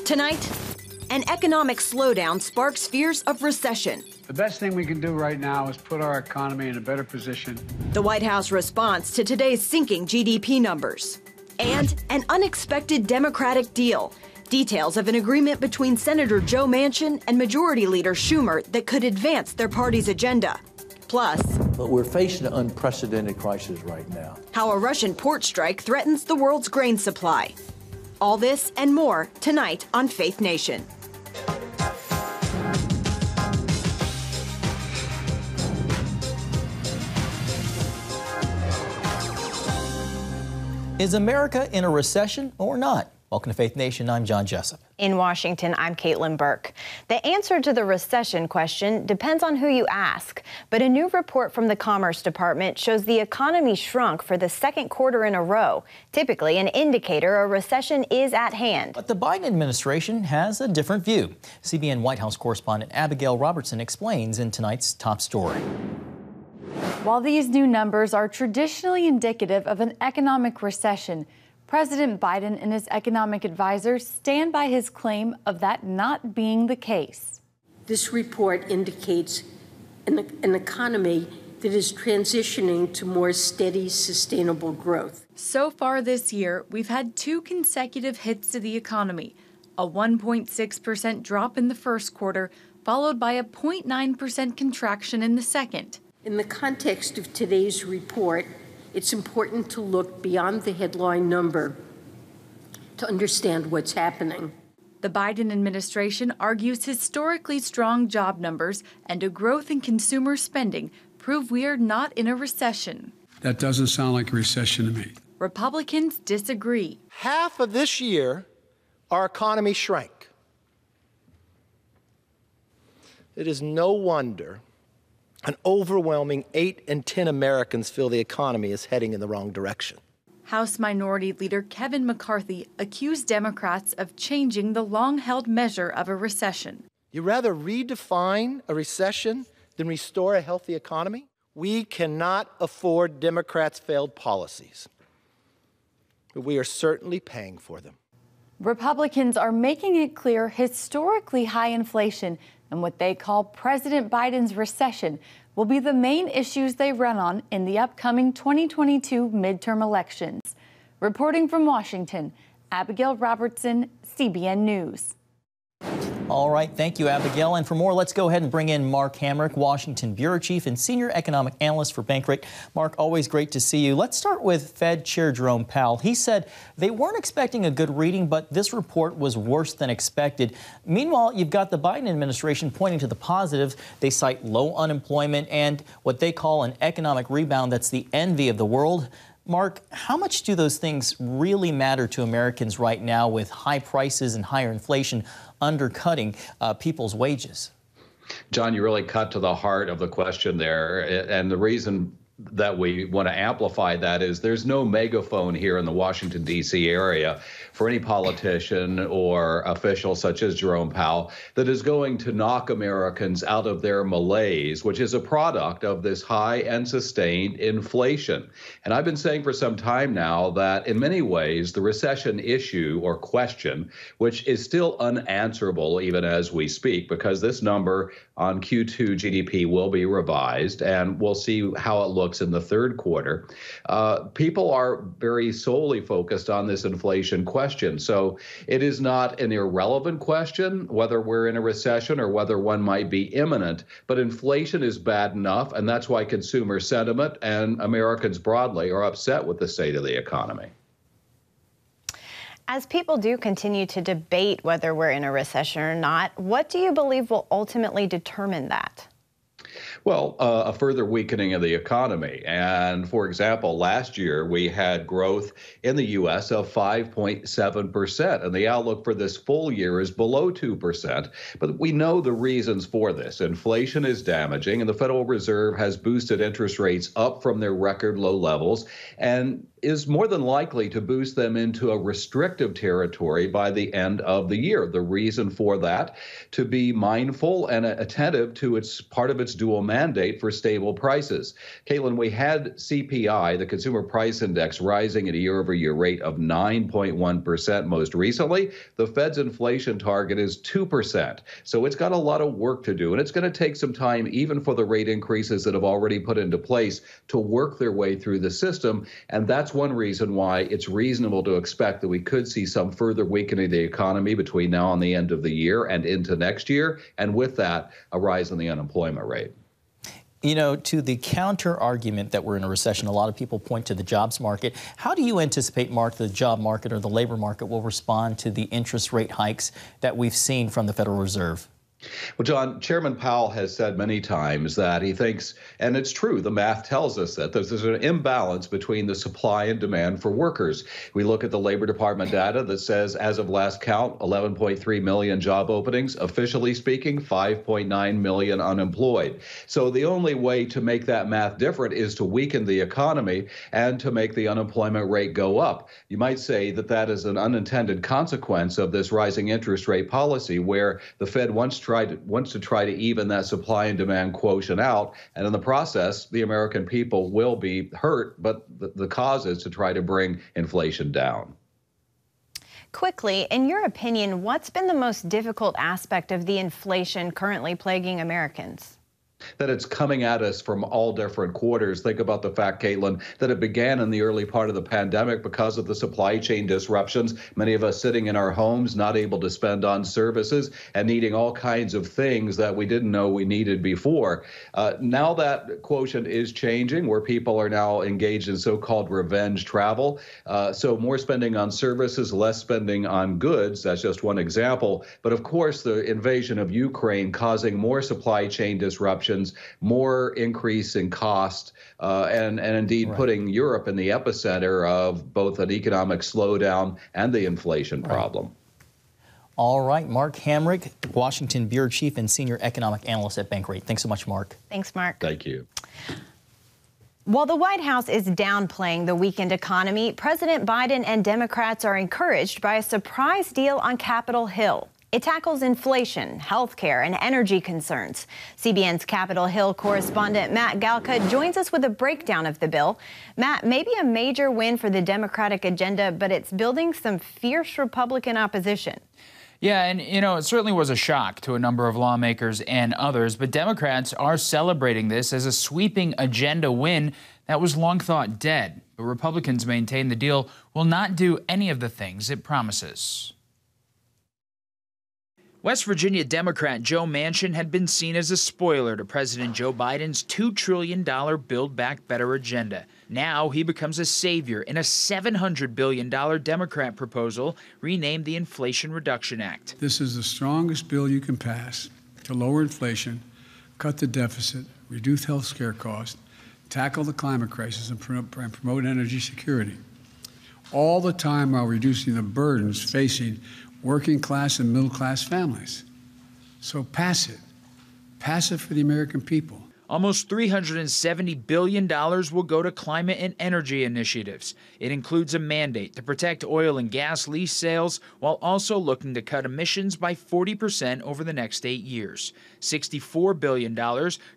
Tonight, an economic slowdown sparks fears of recession. The best thing we can do right now is put our economy in a better position. The White House response to today's sinking GDP numbers. And an unexpected Democratic deal. Details of an agreement between Senator Joe Manchin and Majority Leader Schumer that could advance their party's agenda. Plus, but we're facing an unprecedented crisis right now. How a Russian port strike threatens the world's grain supply. All this and more tonight on Faith Nation. Is America in a recession or not? Welcome to Faith Nation. I'm John Jessup. In Washington, I'm Caitlin Burke. The answer to the recession question depends on who you ask. But a new report from the Commerce Department shows the economy shrunk for the second quarter in a row. Typically an indicator a recession is at hand. But the Biden administration has a different view. CBN White House correspondent Abigail Robertson explains in tonight's top story. While these new numbers are traditionally indicative of an economic recession, President Biden and his economic advisors stand by his claim of that not being the case. This report indicates an economy that is transitioning to more steady, sustainable growth. So far this year, we've had two consecutive hits to the economy, a 1.6% drop in the first quarter, followed by a 0.9% contraction in the second. In the context of today's report, it's important to look beyond the headline number to understand what's happening. The Biden administration argues historically strong job numbers and a growth in consumer spending prove we are not in a recession. That doesn't sound like a recession to me. Republicans disagree. Half of this year, our economy shrank. It is no wonder an overwhelming 8 in 10 Americans feel the economy is heading in the wrong direction. House Minority Leader Kevin McCarthy accused Democrats of changing the long-held measure of a recession. You rather redefine a recession than restore a healthy economy? We cannot afford Democrats' failed policies, but we are certainly paying for them. Republicans are making it clear historically high inflation and what they call President Biden's recession will be the main issues they run on in the upcoming 2022 midterm elections. Reporting from Washington, Abigail Robertson, CBN News. All right, thank you, Abigail. And for more, let's go ahead and bring in Mark Hamrick, Washington Bureau Chief and Senior Economic Analyst for Bankrate. Mark, always great to see you. Let's start with Fed Chair Jerome Powell. He said they weren't expecting a good reading, but this report was worse than expected. Meanwhile, you've got the Biden administration pointing to the positives. They cite low unemployment and what they call an economic rebound that's the envy of the world. Mark, how much do those things really matter to Americans right now with high prices and higher inflation undercutting people's wages? John, you really cut to the heart of the question there. And the reason that we want to amplify that is there's no megaphone here in the Washington, D.C. area for any politician or official such as Jerome Powell that is going to knock Americans out of their malaise, which is a product of this high and sustained inflation. And I've been saying for some time now that in many ways the recession issue or question, which is still unanswerable even as we speak, because this number on Q2 GDP will be revised and we'll see how it looks in the third quarter. People are very solely focused on this inflation question. So it is not an irrelevant question whether we're in a recession or whether one might be imminent, but inflation is bad enough, and that's why consumer sentiment and Americans broadly are upset with the state of the economy. As people do continue to debate whether we're in a recession or not, what do you believe will ultimately determine that? Well, a further weakening of the economy. And for example, last year we had growth in the U.S. of 5.7%, and the outlook for this full year is below 2%. But we know the reasons for this. Inflation is damaging, and the Federal Reserve has boosted interest rates up from their record low levels. And is more than likely to boost them into a restrictive territory by the end of the year. The reason for that, to be mindful and attentive to its part of its dual mandate for stable prices. Caitlin, we had CPI, the Consumer Price Index, rising at a year-over-year rate of 9.1% most recently. The Fed's inflation target is 2%. So it's got a lot of work to do, and it's going to take some time, even for the rate increases that have already put into place, to work their way through the system. And that's one reason why it's reasonable to expect that we could see some further weakening of the economy between now and the end of the year and into next year. And with that, a rise in the unemployment rate. You know, to the counter argument that we're in a recession, a lot of people point to the jobs market. How do you anticipate, Mark, the job market or the labor market will respond to the interest rate hikes that we've seen from the Federal Reserve? Well, John, Chairman Powell has said many times that he thinks, and it's true, the math tells us that there's an imbalance between the supply and demand for workers. We look at the Labor Department data that says, as of last count, 11.3 million job openings, officially speaking, 5.9 million unemployed. So the only way to make that math different is to weaken the economy and to make the unemployment rate go up. You might say that that is an unintended consequence of this rising interest rate policy, where the Fed wants to try to even that supply and demand quotient out. And in the process, the American people will be hurt, but the cause is to try to bring inflation down. Quickly, in your opinion, what's been the most difficult aspect of the inflation currently plaguing Americans? That it's coming at us from all different quarters. Think about the fact, Caitlin, that it began in the early part of the pandemic because of the supply chain disruptions. Many of us sitting in our homes, not able to spend on services and needing all kinds of things that we didn't know we needed before. Now that quotient is changing, where people are now engaged in so-called revenge travel. So more spending on services, less spending on goods. That's just one example. But of course, the invasion of Ukraine causing more supply chain disruptions, more increase in cost, and indeed putting Europe in the epicenter of both an economic slowdown and the inflation problem. All right, Mark Hamrick, Washington Bureau Chief and Senior Economic Analyst at Bankrate. Thanks so much, Mark. Thanks, Mark. Thank you. While the White House is downplaying the weakened economy, President Biden and Democrats are encouraged by a surprise deal on Capitol Hill. It tackles inflation, health care, and energy concerns. CBN's Capitol Hill correspondent Matt Galka joins us with a breakdown of the bill. Matt, maybe a major win for the Democratic agenda, but it's building some fierce Republican opposition. Yeah, and it certainly was a shock to a number of lawmakers and others, but Democrats are celebrating this as a sweeping agenda win that was long thought dead. But Republicans maintain the deal will not do any of the things it promises. West Virginia Democrat Joe Manchin had been seen as a spoiler to President Joe Biden's $2 trillion Build Back Better agenda. Now he becomes a savior in a $700 billion Democrat proposal renamed the Inflation Reduction Act. This is the strongest bill you can pass to lower inflation, cut the deficit, reduce health care costs, tackle the climate crisis, and promote energy security. All the time while reducing the burdens facing working class and middle class families. So pass it. Pass it for the American people. Almost $370 billion will go to climate and energy initiatives. It includes a mandate to protect oil and gas lease sales while also looking to cut emissions by 40% over the next 8 years. $64 billion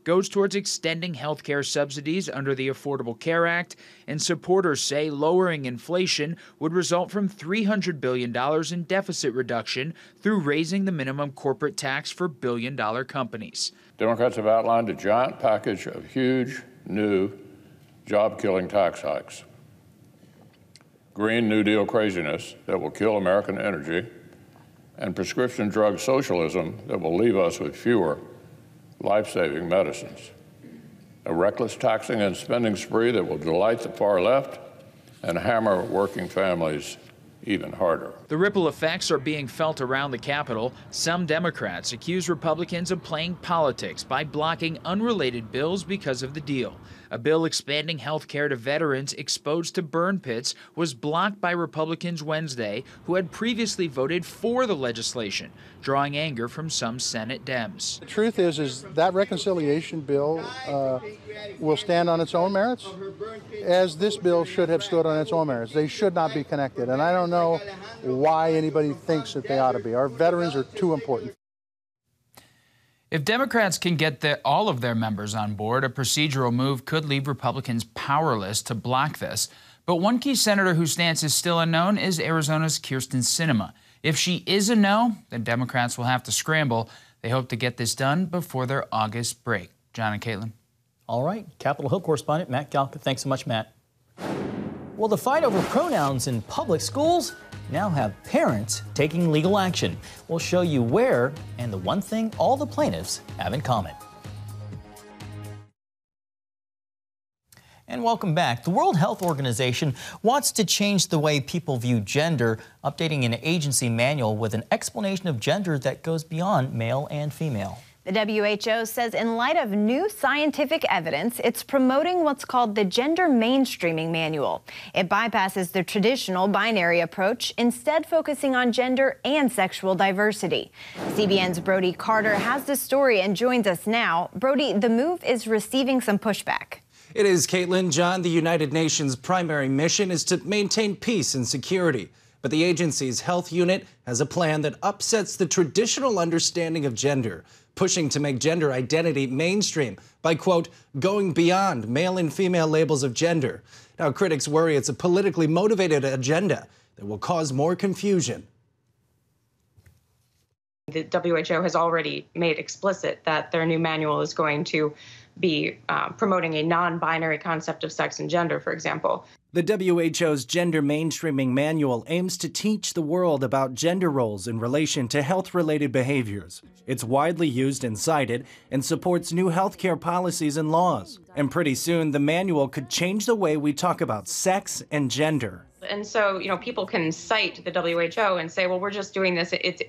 goes towards extending health care subsidies under the Affordable Care Act, and supporters say lowering inflation would result from $300 billion in deficit reduction through raising the minimum corporate tax for billion-dollar companies. Democrats have outlined a giant package of huge, new, job-killing tax hikes. Green New Deal craziness that will kill American energy, and prescription drug socialism that will leave us with fewer life-saving medicines. A reckless taxing and spending spree that will delight the far left and hammer working families even harder. The ripple effects are being felt around the Capitol. Some Democrats accuse Republicans of playing politics by blocking unrelated bills because of the deal. A bill expanding health care to veterans exposed to burn pits was blocked by Republicans Wednesday, who had previously voted for the legislation, drawing anger from some Senate Dems. The truth is that reconciliation bill will stand on its own merits, as this bill should have stood on its own merits. They should not be connected, and I don't know why anybody thinks that they ought to be. Our veterans are too important. If Democrats can get all of their members on board, a procedural move could leave Republicans powerless to block this. But one key senator whose stance is still unknown is Arizona's Kyrsten Sinema. If she is a no, then Democrats will have to scramble. They hope to get this done before their August break. John and Caitlin. All right. Capitol Hill correspondent Matt Galka. Thanks so much, Matt. Well, the fight over pronouns in public schools now have parents taking legal action. We'll show you where and the one thing all the plaintiffs have in common. And welcome back. The World Health Organization wants to change the way people view gender, updating an agency manual with an explanation of gender that goes beyond male and female. The WHO says in light of new scientific evidence, it's promoting what's called the Gender Mainstreaming Manual. It bypasses the traditional binary approach, instead focusing on gender and sexual diversity. CBN's Brody Carter has the story and joins us now. Brody, the move is receiving some pushback. It is, Caitlin. John, the United Nations' primary mission is to maintain peace and security. But the agency's health unit has a plan that upsets the traditional understanding of gender, pushing to make gender identity mainstream by, quote, going beyond male and female labels of gender. Now, critics worry it's a politically motivated agenda that will cause more confusion. The WHO has already made explicit that their new manual is going to be promoting a non-binary concept of sex and gender, for example. The WHO's Gender Mainstreaming Manual aims to teach the world about gender roles in relation to health-related behaviors. It's widely used and cited and supports new healthcare policies and laws. And pretty soon, the manual could change the way we talk about sex and gender. And so, people can cite the WHO and say, well, we're just doing this. It's,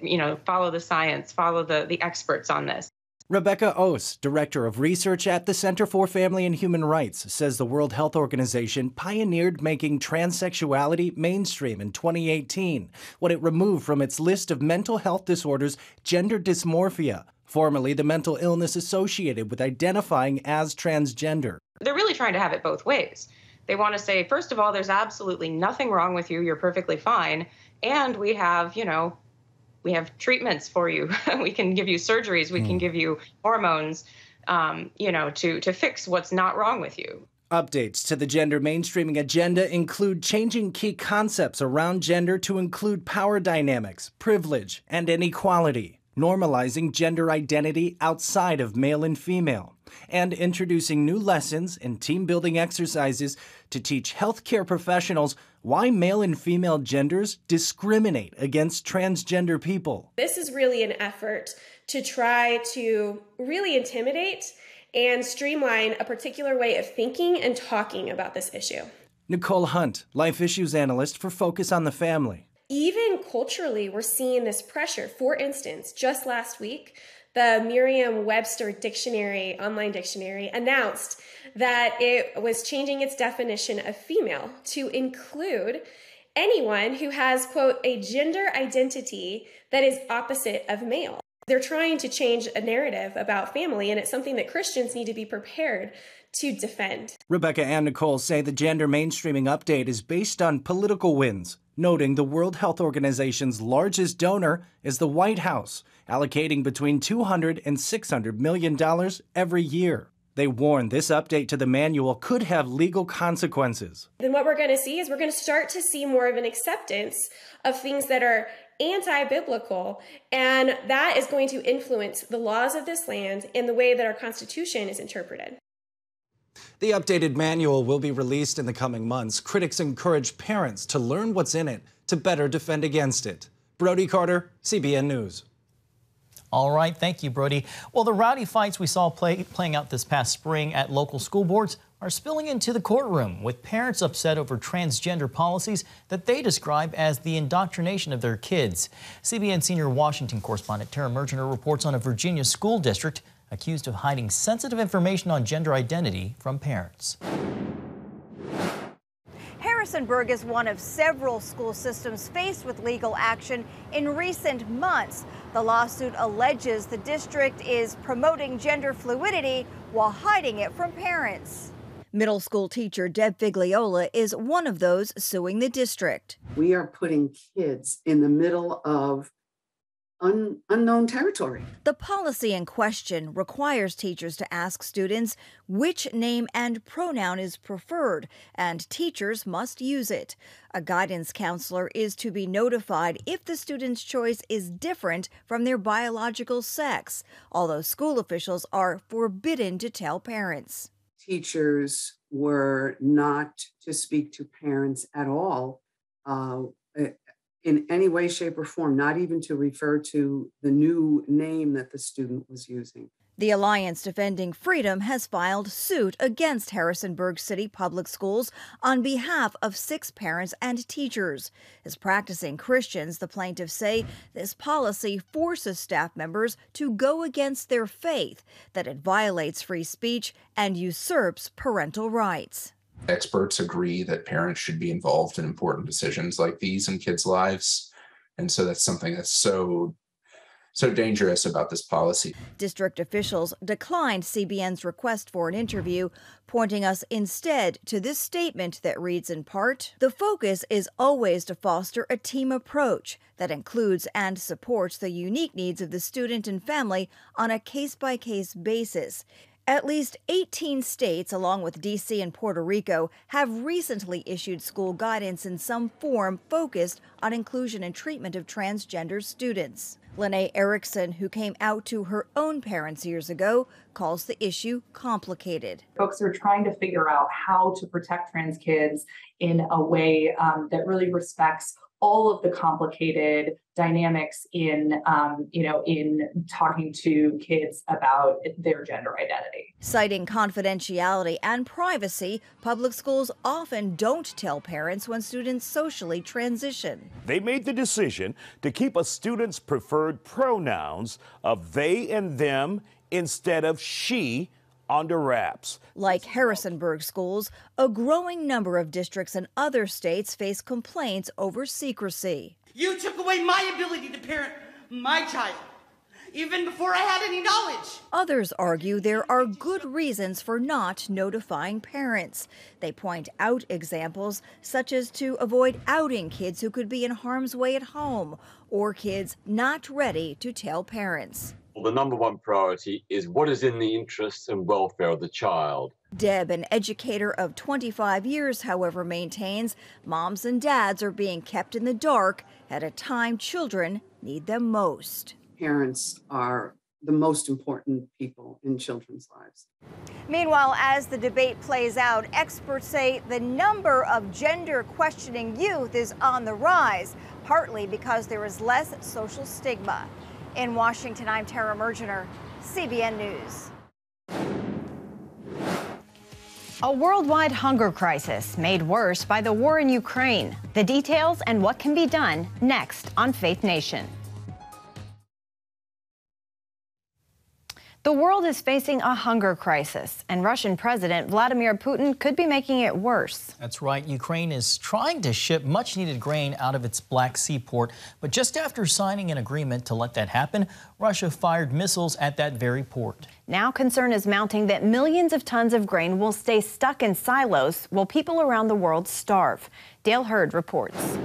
follow the science, follow the experts on this. Rebecca Oss, Director of Research at the Center for Family and Human Rights, says the World Health Organization pioneered making transsexuality mainstream in 2018, when it removed from its list of mental health disorders gender dysmorphia, formerly the mental illness associated with identifying as transgender. They're really trying to have it both ways. They want to say, first of all, there's absolutely nothing wrong with you. You're perfectly fine. And we have, we have treatments for you. We can give you surgeries. We can give you hormones, to fix what's not wrong with you. Updates to the gender mainstreaming agenda include changing key concepts around gender to include power dynamics, privilege, and inequality, normalizing gender identity outside of male and female, and introducing new lessons and team-building exercises to teach healthcare professionals why male and female genders discriminate against transgender people. This is really an effort to try to really intimidate and streamline a particular way of thinking and talking about this issue. Nicole Hunt, Life Issues Analyst for Focus on the Family. Even culturally, we're seeing this pressure. For instance, just last week, the Merriam-Webster dictionary, online dictionary, announced that it was changing its definition of female to include anyone who has, quote, a gender identity that is opposite of male. They're trying to change a narrative about family, and it's something that Christians need to be prepared to defend. Rebecca and Nicole say the gender mainstreaming update is based on political wins, noting the World Health Organization's largest donor is the White House, allocating between $200 and $600 million every year. They warn this update to the manual could have legal consequences. Then what we're going to see is we're going to start to see more of an acceptance of things that are anti-biblical, and that is going to influence the laws of this land and the way that our Constitution is interpreted. The updated manual will be released in the coming months. Critics encourage parents to learn what's in it to better defend against it. Brody Carter, CBN News. All right, thank you, Brody. Well, the rowdy fights we saw playing out this past spring at local school boards are spilling into the courtroom, with parents upset over transgender policies that they describe as the indoctrination of their kids. CBN senior Washington correspondent Tara Mergener reports on a Virginia school district accused of hiding sensitive information on gender identity from parents. Harrisonburg is one of several school systems faced with legal action in recent months. The lawsuit alleges the district is promoting gender fluidity while hiding it from parents. Middle school teacher Deb Figliola is one of those suing the district. We are putting kids in the middle of unknown territory. The policy in question requires teachers to ask students which name and pronoun is preferred, and teachers must use it. A guidance counselor is to be notified if the student's choice is different from their biological sex, although school officials are forbidden to tell parents. Teachers were not to speak to parents at all in any way, shape, or form, not even to refer to the new name that the student was using. The Alliance Defending Freedom has filed suit against Harrisonburg City Public Schools on behalf of 6 parents and teachers. As practicing Christians, the plaintiffs say this policy forces staff members to go against their faith, that it violates free speech and usurps parental rights. Experts agree that parents should be involved in important decisions like these in kids' lives. And so that's something that's so dangerous about this policy. District officials declined CBN's request for an interview, pointing us instead to this statement that reads in part, "The focus is always to foster a team approach that includes and supports the unique needs of the student and family on a case-by-case basis." At least 18 states, along with D.C. and Puerto Rico, have recently issued school guidance in some form focused on inclusion and treatment of transgender students. Lene Erickson, who came out to her own parents years ago, calls the issue complicated. Folks are trying to figure out how to protect trans kids in a way that really respects all of the complicated dynamics in talking to kids about their gender identity. Citing confidentiality and privacy, public schools often don't tell parents when students socially transition. They made the decision to keep a student's preferred pronouns of they and them instead of she under wraps. Like Harrisonburg schools, a growing number of districts in other states face complaints over secrecy. You took away my ability to parent my child, even before I had any knowledge. Others argue there are good reasons for not notifying parents. They point out examples such as to avoid outing kids who could be in harm's way at home, or kids not ready to tell parents. The number one priority is what is in the interests and welfare of the child. Deb, an educator of 25 years, however, maintains moms and dads are being kept in the dark at a time children need them most. Parents are the most important people in children's lives. Meanwhile, as the debate plays out, experts say the number of gender-questioning youth is on the rise, partly because there is less social stigma. In Washington, I'm Tara Mergener, CBN News. A worldwide hunger crisis made worse by the war in Ukraine. The details and what can be done next on Faith Nation. The world is facing a hunger crisis, and Russian President Vladimir Putin could be making it worse. That's right. Ukraine is trying to ship much-needed grain out of its Black Sea port, but just after signing an agreement to let that happen, Russia fired missiles at that very port. Now concern is mounting that millions of tons of grain will stay stuck in silos while people around the world starve. Dale Hurd reports.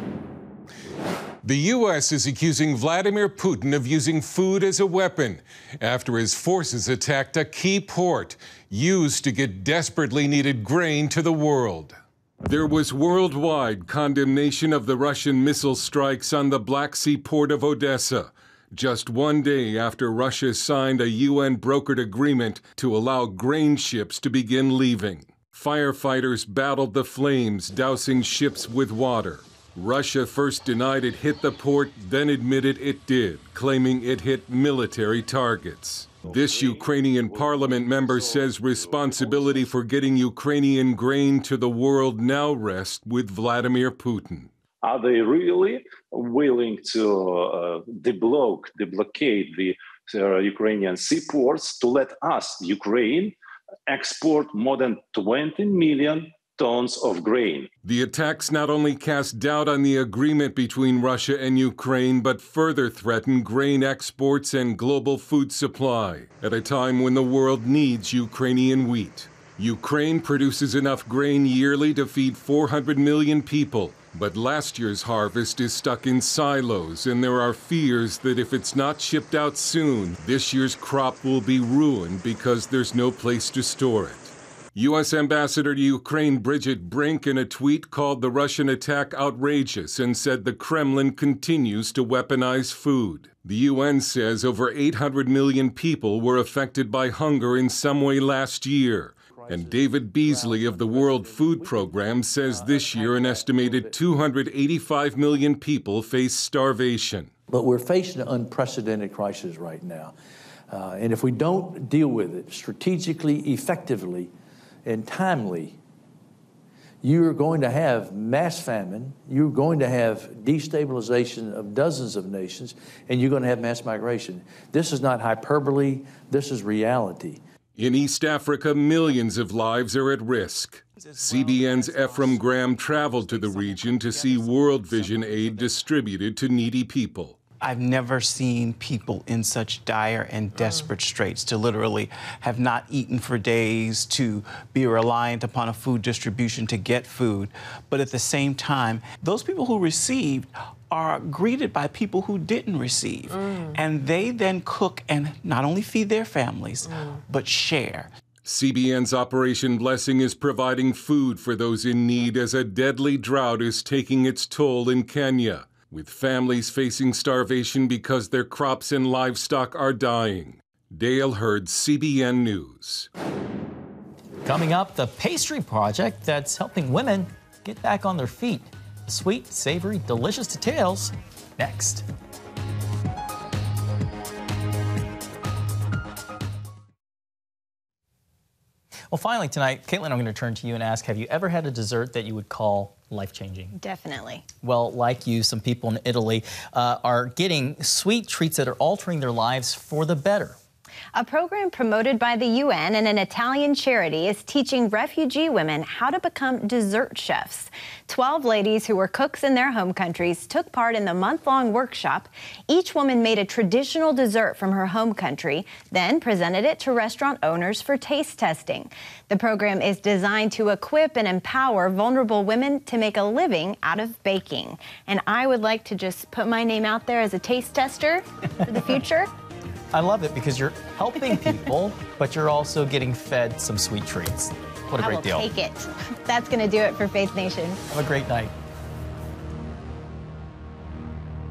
The U.S. is accusing Vladimir Putin of using food as a weapon after his forces attacked a key port used to get desperately needed grain to the world. There was worldwide condemnation of the Russian missile strikes on the Black Sea port of Odessa, just one day after Russia signed a UN-brokered agreement to allow grain ships to begin leaving. Firefighters battled the flames, dousing ships with water. Russia first denied it hit the port, then admitted it did, claiming it hit military targets. This Ukrainian parliament member says responsibility for getting Ukrainian grain to the world now rests with Vladimir Putin. Are they really willing to deblocate the Ukrainian seaports to let us, Ukraine, export more than 20 million tons of grain? The attacks not only cast doubt on the agreement between Russia and Ukraine, but further threaten grain exports and global food supply at a time when the world needs Ukrainian wheat. Ukraine produces enough grain yearly to feed 400 million people, but last year's harvest is stuck in silos, and there are fears that if it's not shipped out soon, this year's crop will be ruined because there's no place to store it. U.S. Ambassador to Ukraine Bridget Brink in a tweet called the Russian attack outrageous and said the Kremlin continues to weaponize food. The UN says over 800 million people were affected by hunger in some way last year. And David Beasley of the World Food Program says this year an estimated 285 million people face starvation. But we're facing an unprecedented crisis right now. And if we don't deal with it strategically, effectively, and timely, you're going to have mass famine, you're going to have destabilization of dozens of nations, and you're going to have mass migration. This is not hyperbole, this is reality. In East Africa, millions of lives are at risk. CBN's Ephraim Graham traveled to the region to see World Vision aid distributed to needy people. I've never seen people in such dire and desperate straits, to literally have not eaten for days, to be reliant upon a food distribution to get food. But at the same time, those people who received are greeted by people who didn't receive. And they then cook and not only feed their families, but share. CBN's Operation Blessing is providing food for those in need as a deadly drought is taking its toll in Kenya, with families facing starvation because their crops and livestock are dying. Dale Hurd, CBN News. Coming up, the pastry project that's helping women get back on their feet. Sweet, savory, delicious details next. Well, finally tonight, Caitlin, I'm going to turn to you and ask, have you ever had a dessert that you would call life-changing? Definitely. Well, like you, some people in Italy are getting sweet treats that are altering their lives for the better. A program promoted by the UN and an Italian charity is teaching refugee women how to become dessert chefs. 12 ladies who were cooks in their home countries took part in the month-long workshop. Each woman made a traditional dessert from her home country, then presented it to restaurant owners for taste testing. The program is designed to equip and empower vulnerable women to make a living out of baking. And I would like to just put my name out there as a taste tester for the future. I love it because you're helping people, but you're also getting fed some sweet treats. What a great deal. I will take it. That's going to do it for Faith Nation. Have a great night.